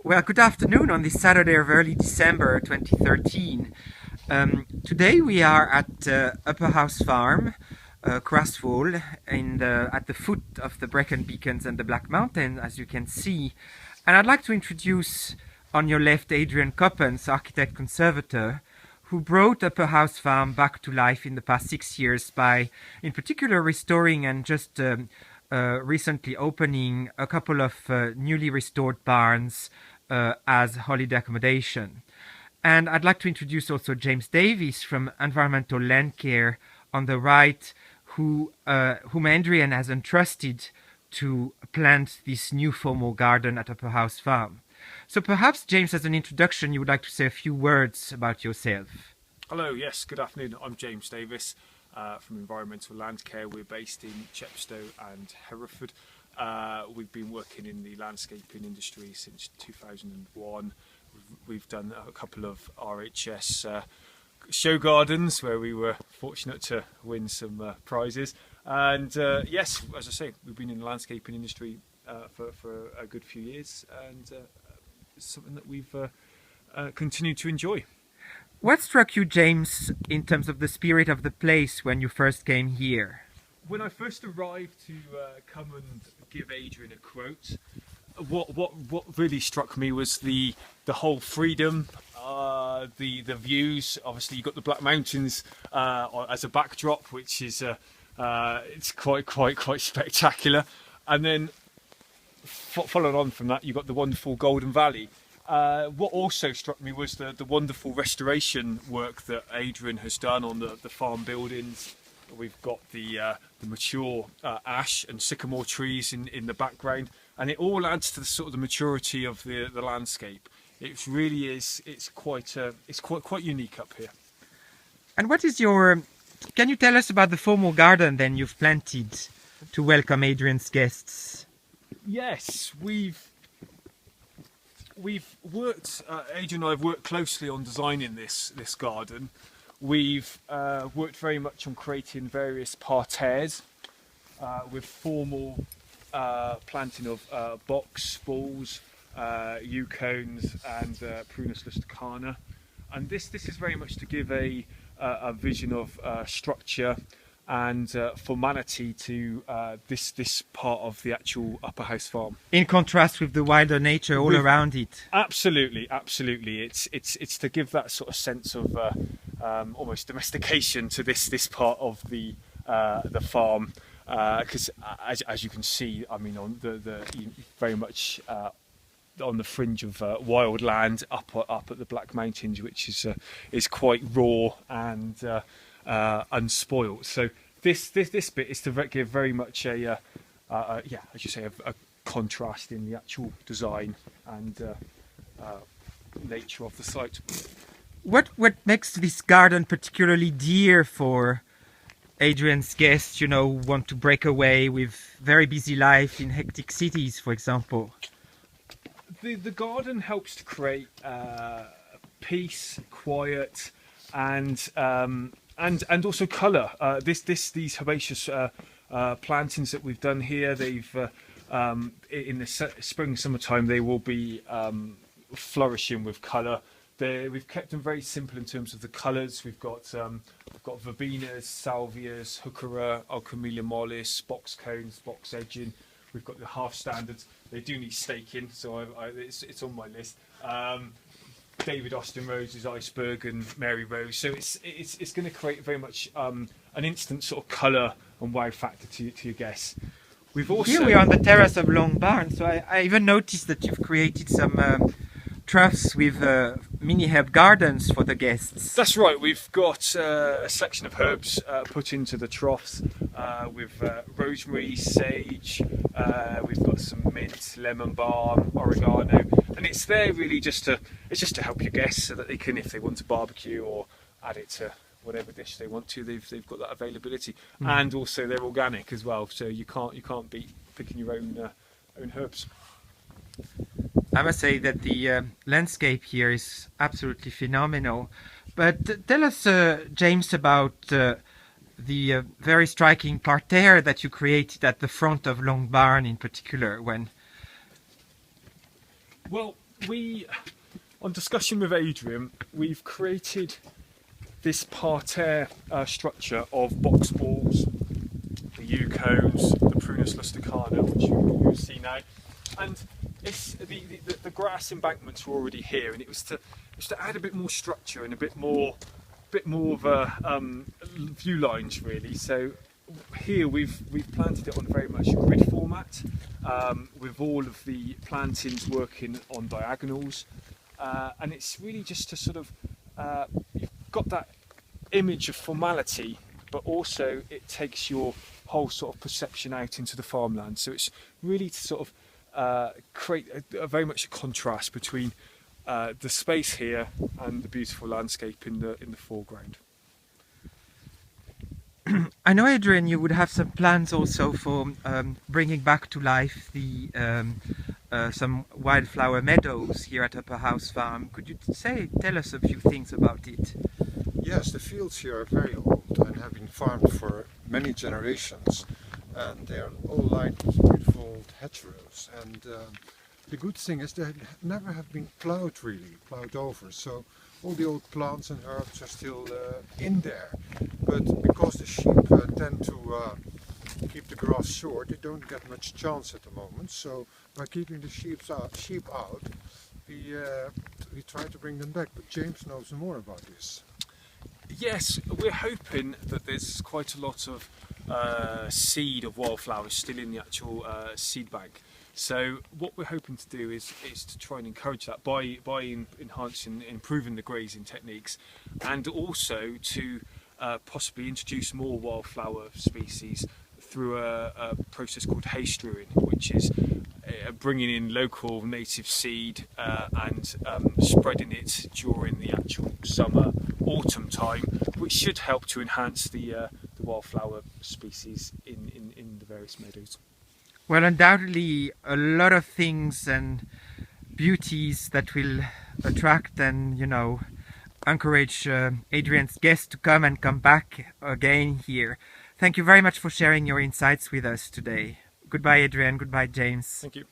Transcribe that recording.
Well, good afternoon on this Saturday of early December 2013. Today we are at Upper House Farm, Craswall, at the foot of the Brecon Beacons and the Black Mountain, as you can see. And I'd like to introduce on your left Adriaan Koppens, architect conservator, who brought Upper House Farm back to life in the past 6 years by, in particular, restoring and just recently opening a couple of newly restored barns as holiday accommodation. And I'd like to introduce also James Davies from Environmental Land Care on the right, whom Adriaan has entrusted to plant this new formal garden at Upper House Farm. So perhaps, James, as an introduction, you would like to say a few words about yourself. Hello, yes, good afternoon. I'm James Davies from Environmental Land Care. We're based in Chepstow and Hereford. We've been working in the landscaping industry since 2001. We've done a couple of RHS show gardens where we were fortunate to win some prizes. And yes, as I say, we've been in the landscaping industry for a good few years, and it's something that we've continued to enjoy. What struck you, James, in terms of the spirit of the place when you first came here? When I first arrived to come and give Adriaan a quote, what really struck me was the whole freedom, the views. Obviously, you've got the Black Mountains as a backdrop, which is it's quite spectacular. And then following on from that, you've got the wonderful Golden Valley. What also struck me was the wonderful restoration work that Adriaan has done on the farm buildings. We've got the mature ash and sycamore trees in the background, and it all adds to the sort of the maturity of the landscape. It really is. It's quite unique up here. And what is your? Can you tell us about the formal garden then you've planted to welcome Adriaan's guests? Yes, we've worked. Adriaan and I have worked closely on designing this garden. We've worked very much on creating various parterres with formal planting of box, balls, yew cones, and Prunus rusticana. And this is very much to give a vision of structure and formality to this part of the actual Upper House Farm. In contrast with the wilder nature all around it. Absolutely. It's to give that sort of sense of almost domestication to this part of the farm, because as you can see, I mean, on the very much on the fringe of wild land up at the Black Mountains, which is quite raw and unspoilt. So this bit is to give very much a as you say, a contrast in the actual design and nature of the site. What makes this garden particularly dear for Adriaan's guests, who want to break away with very busy life in hectic cities, for example? The garden helps to create peace, quiet, and also colour. These herbaceous plantings that we've done here, they've in the spring, summertime, they will be flourishing with colour. We've kept them very simple in terms of the colours. We've got verbenas, salvias, heuchera, alchemilla mollis, box cones, box edging. We've got the half standards. They do need staking, so it's on my list. David Austin Roses, Iceberg, and Mary Rose. So it's going to create very much an instant sort of colour and wow factor to your guests. We've also Here we are on the terrace of Long Barn, so I even noticed that you've created some troughs with mini herb gardens for the guests. That's right. We've got a section of herbs put into the troughs with rosemary, sage. We've got some mint, lemon balm, oregano, and it's there really just to help your guests so that they can, if they want to barbecue or add it to whatever dish they want to, they've got that availability. And also they're organic as well, so you can't beat picking your own herbs. I must say that the landscape here is absolutely phenomenal. But tell us, James, about the very striking parterre that you created at the front of Long Barn in particular. Well, on discussion with Adriaan, we've created this parterre structure of box balls, the Eucos, the Prunus rusticana, which you see now, and it's the grass embankments were already here, and it was to add a bit more structure and a bit more of a view lines really. So here we've planted it on very much a grid format, with all of the plantings working on diagonals, and it's really just to sort of you've got that image of formality, but also it takes your whole sort of perception out into the farmland. So it's really to sort of create a very much a contrast between the space here and the beautiful landscape in the foreground. I know, Adriaan, you would have some plans also for bringing back to life the some wildflower meadows here at Upper House Farm. Could you tell us a few things about it? Yes, the fields here are very old and have been farmed for many generations, and they are all lined with beautiful old hedgerows. And the good thing is they never have been plowed over, so all the old plants and herbs are still in there. But because the sheep tend to keep the grass short, they don't get much chance at the moment. So by keeping the sheep out, we try to bring them back. But James knows more about this. Yes, we're hoping that there's quite a lot of seed of wildflowers still in the actual seed bank. So what we're hoping to do is to try and encourage that by enhancing, improving the grazing techniques, and also to possibly introduce more wildflower species through a process called hay strewing, which is bringing in local native seed and spreading it during the actual summer, autumn time, which should help to enhance the wildflower species in the various meadows. Well, undoubtedly a lot of things and beauties that will attract and, you know, encourage Adriaan's guests to come back again here. Thank you very much for sharing your insights with us today. Goodbye, Adriaan. Goodbye, James. Thank you.